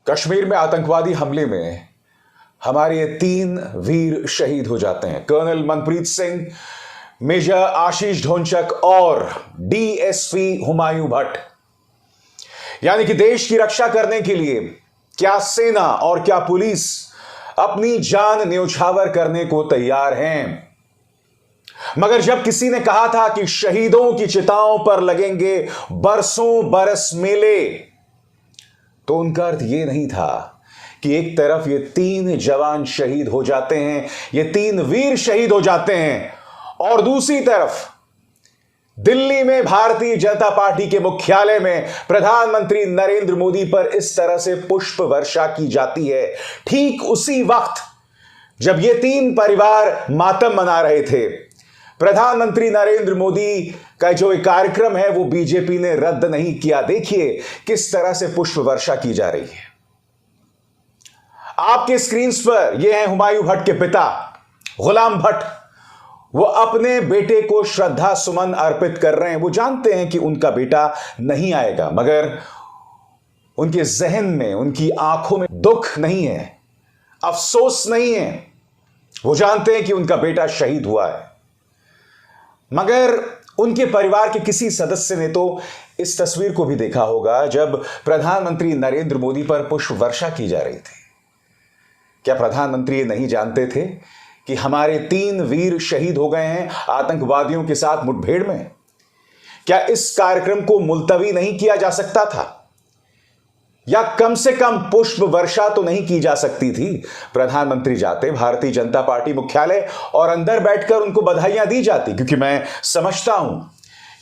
कश्मीर में आतंकवादी हमले में हमारे 3 वीर शहीद हो जाते हैं। कर्नल मनप्रीत सिंह, मेजर आशीष ढोंचक और डीएसपी हुमायूं भट्ट। यानी कि देश की रक्षा करने के लिए क्या सेना और क्या पुलिस अपनी जान न्यौछावर करने को तैयार हैं। मगर जब किसी ने कहा था कि शहीदों की चिताओं पर लगेंगे बरसों बरस मेले, तो उनका अर्थ यह नहीं था कि एक तरफ ये 3 जवान शहीद हो जाते हैं, ये 3 वीर शहीद हो जाते हैं, और दूसरी तरफ दिल्ली में भारतीय जनता पार्टी के मुख्यालय में प्रधानमंत्री नरेंद्र मोदी पर इस तरह से पुष्प वर्षा की जाती है। ठीक उसी वक्त जब ये 3 परिवार मातम मना रहे थे, प्रधानमंत्री नरेंद्र मोदी का जो कार्यक्रम है वो बीजेपी ने रद्द नहीं किया। देखिए किस तरह से पुष्प वर्षा की जा रही है। आपके स्क्रीन पर ये हैं हुमायूं भट्ट के पिता गुलाम भट्ट। वो अपने बेटे को श्रद्धा सुमन अर्पित कर रहे हैं। वो जानते हैं कि उनका बेटा नहीं आएगा, मगर उनके जहन में, उनकी आंखों में दुख नहीं है, अफसोस नहीं है। वो जानते हैं कि उनका बेटा शहीद हुआ है, मगर उनके परिवार के किसी सदस्य ने तो इस तस्वीर को भी देखा होगा जब प्रधानमंत्री नरेंद्र मोदी पर पुष्प वर्षा की जा रही थी। क्या प्रधानमंत्री ये नहीं जानते थे कि हमारे 3 वीर शहीद हो गए हैं आतंकवादियों के साथ मुठभेड़ में? क्या इस कार्यक्रम को मुलतवी नहीं किया जा सकता था, या कम से कम पुष्प वर्षा तो नहीं की जा सकती थी? प्रधानमंत्री जाते भारतीय जनता पार्टी मुख्यालय और अंदर बैठकर उनको बधाइयां दी जाती, क्योंकि मैं समझता हूं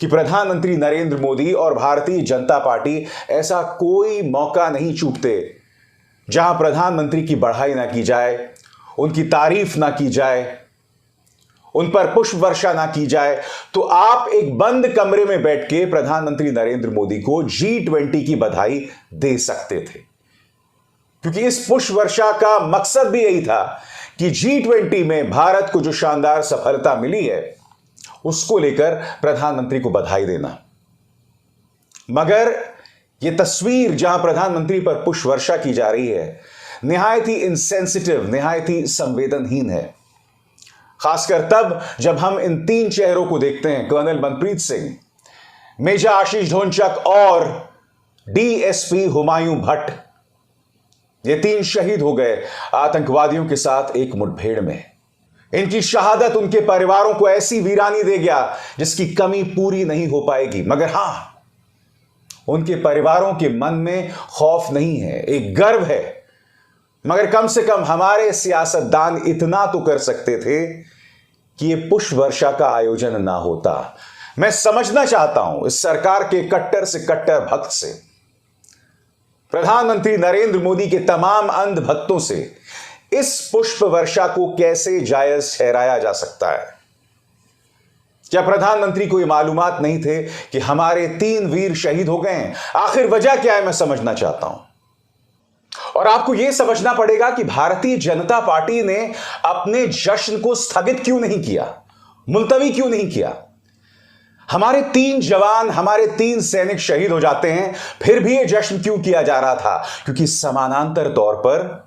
कि प्रधानमंत्री नरेंद्र मोदी और भारतीय जनता पार्टी ऐसा कोई मौका नहीं चूकते जहां प्रधानमंत्री की बढ़ाई ना की जाए, उनकी तारीफ ना की जाए, उन पर पुष्प वर्षा ना की जाए। तो आप एक बंद कमरे में बैठ के प्रधानमंत्री नरेंद्र मोदी को G20 की बधाई दे सकते थे, क्योंकि इस पुष्प वर्षा का मकसद भी यही था कि G20 में भारत को जो शानदार सफलता मिली है उसको लेकर प्रधानमंत्री को बधाई देना। मगर यह तस्वीर जहां प्रधानमंत्री पर पुष्प वर्षा की जा रही है निहायत ही इनसेंसिटिव, निहायत ही संवेदनहीन है। खासकर तब जब हम इन 3 चेहरों को देखते हैं, कर्नल मनप्रीत सिंह, मेजर आशीष ढोंचक और डीएसपी हुमायूं भट्ट। ये 3 शहीद हो गए आतंकवादियों के साथ एक मुठभेड़ में। इनकी शहादत उनके परिवारों को ऐसी वीरानी दे गया जिसकी कमी पूरी नहीं हो पाएगी। मगर हां, उनके परिवारों के मन में खौफ नहीं है, एक गर्व है। मगर कम से कम हमारे सियासतदान इतना तो कर सकते थे कि यह पुष्प वर्षा का आयोजन ना होता। मैं समझना चाहता हूं इस सरकार के कट्टर से कट्टर भक्त से, प्रधानमंत्री नरेंद्र मोदी के तमाम अंध भक्तों से, इस पुष्प वर्षा को कैसे जायज ठहराया जा सकता है? क्या प्रधानमंत्री को यह मालूमात नहीं थे कि हमारे 3 वीर शहीद हो गए हैं? आखिर वजह क्या है, मैं समझना चाहता हूं। और आपको यह समझना पड़ेगा कि भारतीय जनता पार्टी ने अपने जश्न को स्थगित क्यों नहीं किया, मुलतवी क्यों नहीं किया। हमारे 3 जवान, हमारे 3 सैनिक शहीद हो जाते हैं, फिर भी यह जश्न क्यों किया जा रहा था? क्योंकि समानांतर तौर पर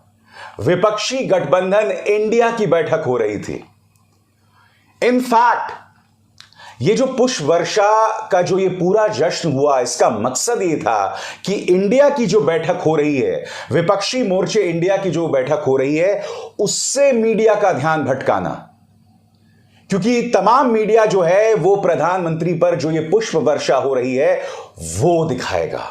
विपक्षी गठबंधन इंडिया की बैठक हो रही थी। इनफैक्ट ये जो पुष्प वर्षा का जो ये पूरा जश्न हुआ, इसका मकसद ये था कि इंडिया की जो बैठक हो रही है, विपक्षी मोर्चे इंडिया की जो बैठक हो रही है, उससे मीडिया का ध्यान भटकाना। क्योंकि तमाम मीडिया जो है वो प्रधानमंत्री पर जो ये पुष्प वर्षा हो रही है वो दिखाएगा।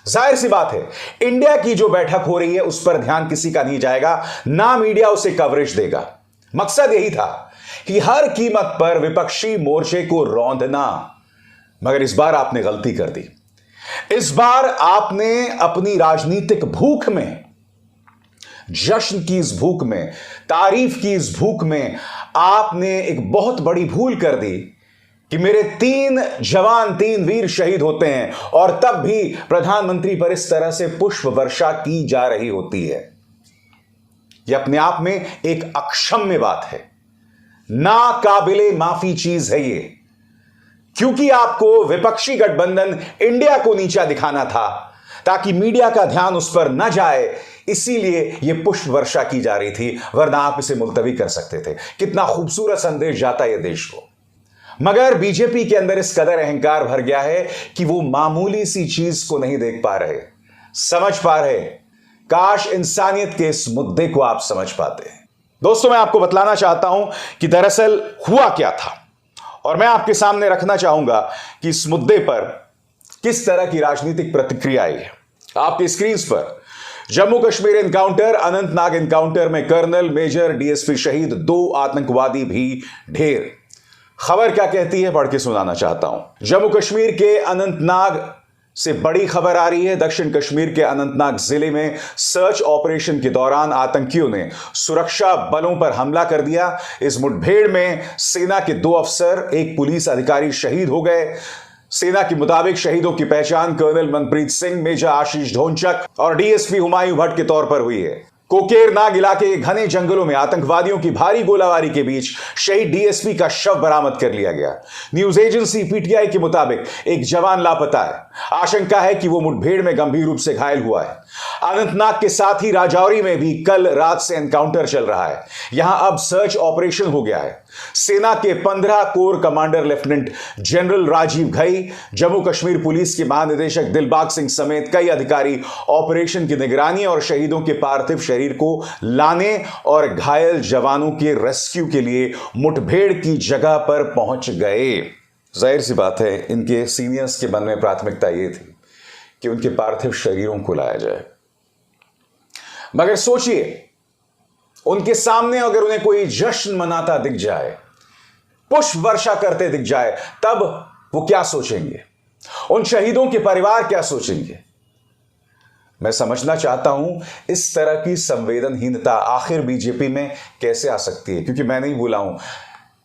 जाहिर सी बात है, इंडिया की जो बैठक हो रही है उस पर ध्यान किसी का नहीं जाएगा, ना मीडिया उसे कवरेज देगा। मकसद यही था कि हर कीमत पर विपक्षी मोर्चे को रौंदना। मगर इस बार आपने गलती कर दी। इस बार आपने अपनी राजनीतिक भूख में, जश्न की इस भूख में, तारीफ की इस भूख में आपने एक बहुत बड़ी भूल कर दी कि मेरे 3 जवान, 3 वीर शहीद होते हैं, और तब भी प्रधानमंत्री पर इस तरह से पुष्प वर्षा की जा रही होती है। यह अपने आप में एक अक्षम्य बात है, ना काबिले माफी चीज है ये। क्योंकि आपको विपक्षी गठबंधन इंडिया को नीचा दिखाना था, ताकि मीडिया का ध्यान उस पर न जाए, इसीलिए यह पुष्प वर्षा की जा रही थी, वरना आप इसे मुलतवी कर सकते थे। कितना खूबसूरत संदेश जाता यह देश को। मगर बीजेपी के अंदर इस कदर अहंकार भर गया है कि वो मामूली सी चीज को नहीं देख पा रहे, समझ पा रहे। काश इंसानियत के इस मुद्दे को आप समझ पाते। दोस्तों, मैं आपको बतलाना चाहता हूं कि दरअसल हुआ क्या था, और मैं आपके सामने रखना चाहूंगा कि इस मुद्दे पर किस तरह की राजनीतिक प्रतिक्रिया आई है। आपकी स्क्रीन पर जम्मू कश्मीर एनकाउंटर, अनंतनाग एनकाउंटर में कर्नल, मेजर, डीएसपी शहीद, 2 आतंकवादी भी ढेर। खबर क्या कहती है, पढ़ के सुनाना चाहता हूं। जम्मू कश्मीर के अनंतनाग से बड़ी खबर आ रही है। दक्षिण कश्मीर के अनंतनाग जिले में सर्च ऑपरेशन के दौरान आतंकियों ने सुरक्षा बलों पर हमला कर दिया। इस मुठभेड़ में सेना के 2 अफसर, 1 पुलिस अधिकारी शहीद हो गए। सेना के मुताबिक शहीदों की पहचान कर्नल मनप्रीत सिंह, मेजर आशीष ढोंचक और डीएसपी हुमायूं भट्ट के तौर पर हुई है। कोकेरनाग इलाके के घने जंगलों में आतंकवादियों की भारी गोलाबारी के बीच शहीद डीएसपी का शव बरामद कर लिया गया। न्यूज एजेंसी पीटीआई के मुताबिक एक जवान लापता है। आशंका है कि वो मुठभेड़ में गंभीर रूप से घायल हुआ है। अनंतनाग के साथ ही राजौरी में भी कल रात से एनकाउंटर चल रहा है। यहां अब सर्च ऑपरेशन हो गया है। सेना के 15 corps commander lieutenant general Rajeev Ghai, Jammu Kashmir police के महानिदेशक दिलबाग सिंह समेत कई अधिकारी ऑपरेशन की निगरानी और शहीदों के पार्थिव शरीर को लाने और घायल जवानों के रेस्क्यू के लिए मुठभेड़ की जगह पर पहुंच गए। जाहिर सी बात है, इनके सीनियर्स के मन में प्राथमिकता यह थी कि उनके पार्थिव शरीरों को लाया जाए। मगर सोचिए, उनके सामने अगर उन्हें कोई जश्न मनाता दिख जाए, पुष्प वर्षा करते दिख जाए, तब वो क्या सोचेंगे? उन शहीदों के परिवार क्या सोचेंगे? मैं समझना चाहता हूं इस तरह की संवेदनहीनता आखिर बीजेपी में कैसे आ सकती है, क्योंकि मैं नहीं भूला हूं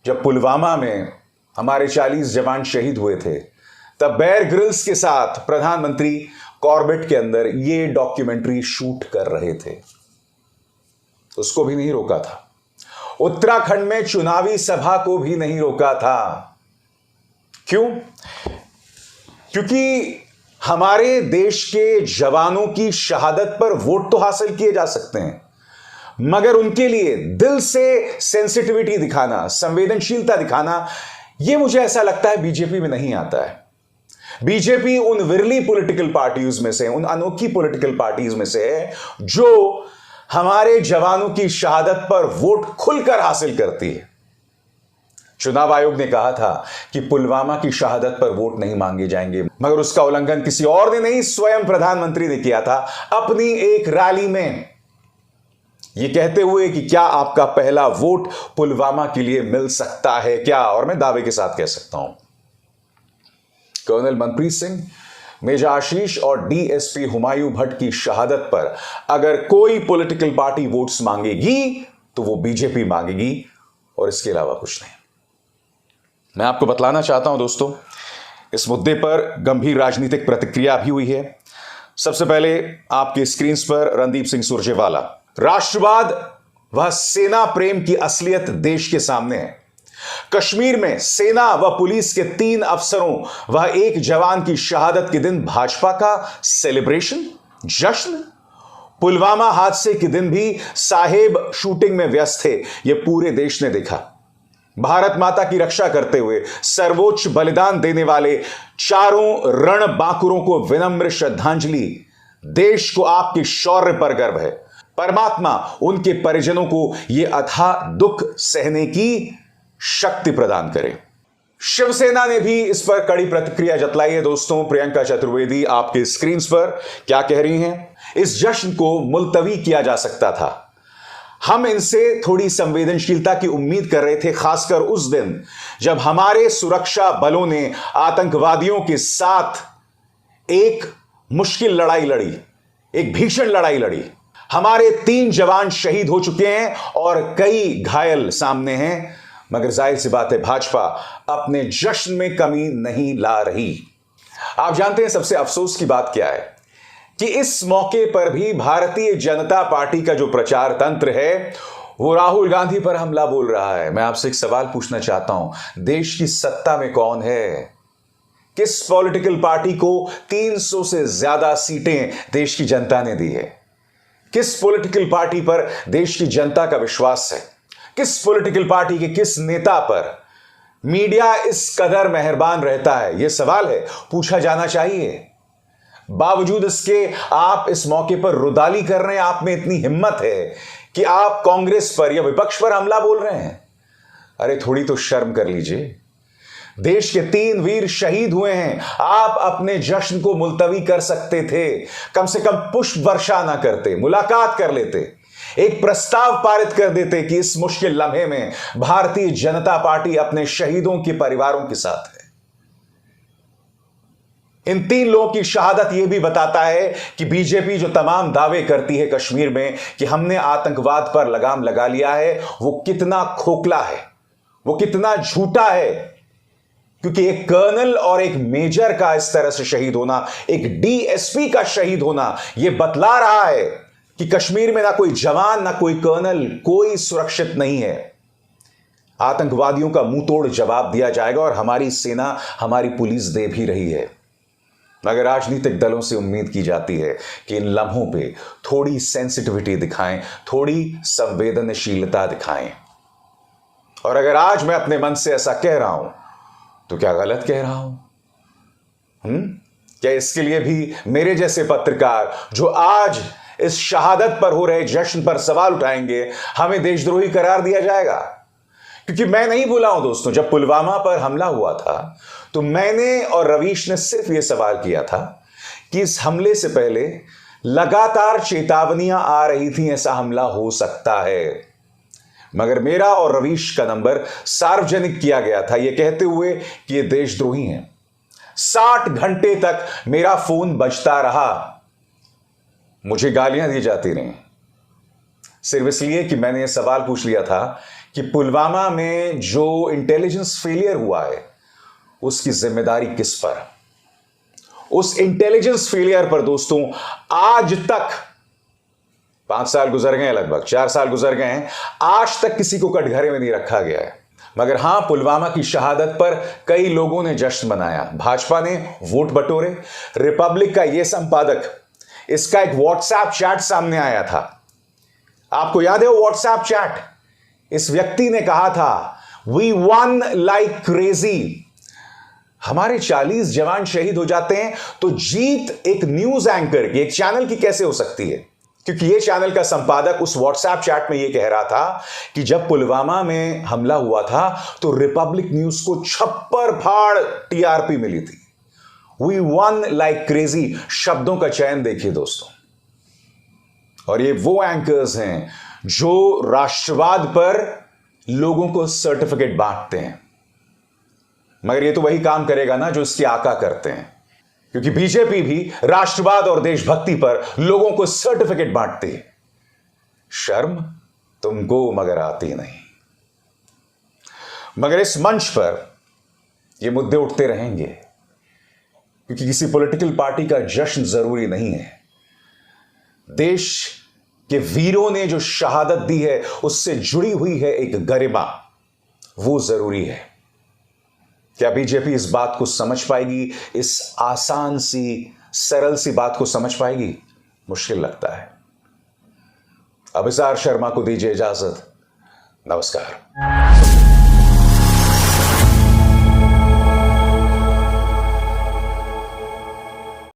जब पुलवामा में हमारे 40 जवान शहीद हुए थे, तब बेयर ग्रिल्स के साथ प्रधानमंत्री कॉर्बेट के अंदर ये डॉक्यूमेंट्री शूट कर रहे थे। उसको भी नहीं रोका था। उत्तराखंड में चुनावी सभा को भी नहीं रोका था। क्यों? क्योंकि हमारे देश के जवानों की शहादत पर वोट तो हासिल किए जा सकते हैं, मगर उनके लिए दिल से सेंसिटिविटी दिखाना, संवेदनशीलता दिखाना, यह मुझे ऐसा लगता है बीजेपी में नहीं आता है। बीजेपी उन विरली पॉलिटिकल पार्टीज में से, उन अनोखी पॉलिटिकल पार्टीज में से है जो हमारे जवानों की शहादत पर वोट खुलकर हासिल करती है। चुनाव आयोग ने कहा था कि पुलवामा की शहादत पर वोट नहीं मांगे जाएंगे, मगर उसका उल्लंघन किसी और ने नहीं, स्वयं प्रधानमंत्री ने किया था अपनी एक रैली में, यह कहते हुए कि क्या आपका पहला वोट पुलवामा के लिए मिल सकता है क्या? और मैं दावे के साथ कह सकता हूं, कर्नल मनप्रीत सिंह, मेजर आशीष और डीएसपी हुमायूं भट्ट की शहादत पर अगर कोई पॉलिटिकल पार्टी वोट्स मांगेगी तो वो बीजेपी मांगेगी, और इसके अलावा कुछ नहीं। मैं आपको बतलाना चाहता हूं दोस्तों, इस मुद्दे पर गंभीर राजनीतिक प्रतिक्रिया भी हुई है। सबसे पहले आपके स्क्रीन पर रणदीप सिंह सुरजेवाला, राष्ट्रवाद व सेना प्रेम की असलियत देश के सामने है। कश्मीर में सेना व पुलिस के 3 अफसरों व 1 जवान की शहादत के दिन भाजपा का सेलिब्रेशन, जश्न। पुलवामा हादसे के दिन भी साहेब शूटिंग में व्यस्त थे, यह पूरे देश ने देखा। भारत माता की रक्षा करते हुए सर्वोच्च बलिदान देने वाले चारों रणबांकुरों को विनम्र श्रद्धांजलि। देश को आपके शौर्य पर गर्व है। परमात्मा उनके परिजनों को यह अथाह दुख सहने की शक्ति प्रदान करे। शिवसेना ने भी इस पर कड़ी प्रतिक्रिया जतलाई है। दोस्तों, प्रियंका चतुर्वेदी आपके स्क्रीन पर क्या कह रही हैं? इस जश्न को मुलतवी किया जा सकता था। हम इनसे थोड़ी संवेदनशीलता की उम्मीद कर रहे थे, खासकर उस दिन जब हमारे सुरक्षा बलों ने आतंकवादियों के साथ एक मुश्किल लड़ाई लड़ी, एक भीषण लड़ाई लड़ी। हमारे 3 जवान शहीद हो चुके हैं और कई घायल सामने हैं, मगर जाहिर सी बात है भाजपा अपने जश्न में कमी नहीं ला रही। आप जानते हैं सबसे अफसोस की बात क्या है कि इस मौके पर भी भारतीय जनता पार्टी का जो प्रचार तंत्र है वो राहुल गांधी पर हमला बोल रहा है। मैं आपसे एक सवाल पूछना चाहता हूं, देश की सत्ता में कौन है? किस पॉलिटिकल पार्टी को 300 से ज्यादा सीटें देश की जनता ने दी है? किस पॉलिटिकल पार्टी पर देश की जनता का विश्वास है? किस पॉलिटिकल पार्टी के किस नेता पर मीडिया इस कदर मेहरबान रहता है? यह सवाल है, पूछा जाना चाहिए। बावजूद इसके आप इस मौके पर रुदाली कर रहे हैं। आप में इतनी हिम्मत है कि आप कांग्रेस पर या विपक्ष पर हमला बोल रहे हैं। अरे थोड़ी तो शर्म कर लीजिए। देश के 3 वीर शहीद हुए हैं। आप अपने जश्न को मुलतवी कर सकते थे, कम से कम पुष्प वर्षा ना करते, मुलाकात कर लेते, एक प्रस्ताव पारित कर देते कि इस मुश्किल लम्हे में भारतीय जनता पार्टी अपने शहीदों के परिवारों के साथ है। इन 3 लोगों की शहादत यह भी बताता है कि बीजेपी जो तमाम दावे करती है कश्मीर में कि हमने आतंकवाद पर लगाम लगा लिया है, वो कितना खोखला है, वो कितना झूठा है। क्योंकि एक कर्नल और एक मेजर का इस तरह से शहीद होना, एक डीएसपी का शहीद होना, यह बतला रहा है कि कश्मीर में ना कोई जवान, ना कोई कर्नल, कोई सुरक्षित नहीं है। आतंकवादियों का मुंह तोड़ जवाब दिया जाएगा और हमारी सेना, हमारी पुलिस दे भी रही है। मगर राजनीतिक दलों से उम्मीद की जाती है कि इन लम्हों पे थोड़ी सेंसिटिविटी दिखाएं, थोड़ी संवेदनशीलता दिखाएं। और अगर आज मैं अपने मन से ऐसा कह रहा हूं तो क्या गलत कह रहा हूं? क्या इसके लिए भी मेरे जैसे पत्रकार जो आज इस शहादत पर हो रहे जश्न पर सवाल उठाएंगे, हमें देशद्रोही करार दिया जाएगा? क्योंकि मैं नहीं भूला हूं दोस्तों, जब पुलवामा पर हमला हुआ था तो मैंने और रवीश ने सिर्फ यह सवाल किया था कि इस हमले से पहले लगातार चेतावनियां आ रही थी ऐसा हमला हो सकता है। मगर मेरा और रवीश का नंबर सार्वजनिक किया गया था यह कहते हुए कि ये देशद्रोही हैं। 60 घंटे तक मेरा फोन बजता रहा, मुझे गालियां दी जाती रहीं, सिर्फ इसलिए कि मैंने यह सवाल पूछ लिया था कि पुलवामा में जो इंटेलिजेंस फेलियर हुआ है उसकी जिम्मेदारी किस पर? उस इंटेलिजेंस फेलियर पर दोस्तों आज तक 5 साल गुजर गए, लगभग 4 साल गुजर गए हैं, आज तक किसी को कटघरे में नहीं रखा गया है। मगर हां, पुलवामा की शहादत पर कई लोगों ने जश्न मनाया। भाजपा ने वोट बटोरे। रिपब्लिक का यह संपादक, इसका एक व्हाट्सएप चैट सामने आया था। आपको याद है वो व्हाट्सएप चैट? इस व्यक्ति ने कहा था, वी वन लाइक क्रेजी। हमारे 40 जवान शहीद हो जाते हैं तो जीत एक न्यूज एंकर की, एक चैनल की कैसे हो सकती है? क्योंकि यह चैनल का संपादक उस व्हाट्सएप चैट में यह कह रहा था कि जब पुलवामा में हमला हुआ था तो रिपब्लिक न्यूज को छप्पर फाड़ टीआरपी मिली थी। वी वन लाइक क्रेजी, शब्दों का चयन देखिए दोस्तों। और ये वो एंकर्स हैं जो राष्ट्रवाद पर लोगों को सर्टिफिकेट बांटते हैं। मगर ये तो वही काम करेगा ना जो इसके आका करते हैं, क्योंकि बीजेपी भी राष्ट्रवाद और देशभक्ति पर लोगों को सर्टिफिकेट बांटती है। शर्म तुमको मगर आती नहीं। मगर इस मंच पर ये मुद्दे उठते रहेंगे, क्योंकि किसी पॉलिटिकल पार्टी का जश्न जरूरी नहीं है। देश के वीरों ने जो शहादत दी है उससे जुड़ी हुई है एक गरिमा, वो जरूरी है। क्या बीजेपी इस बात को समझ पाएगी? इस आसान सी, सरल सी बात को समझ पाएगी? मुश्किल लगता है। अभिसार शर्मा को दीजिए इजाजत। नमस्कार।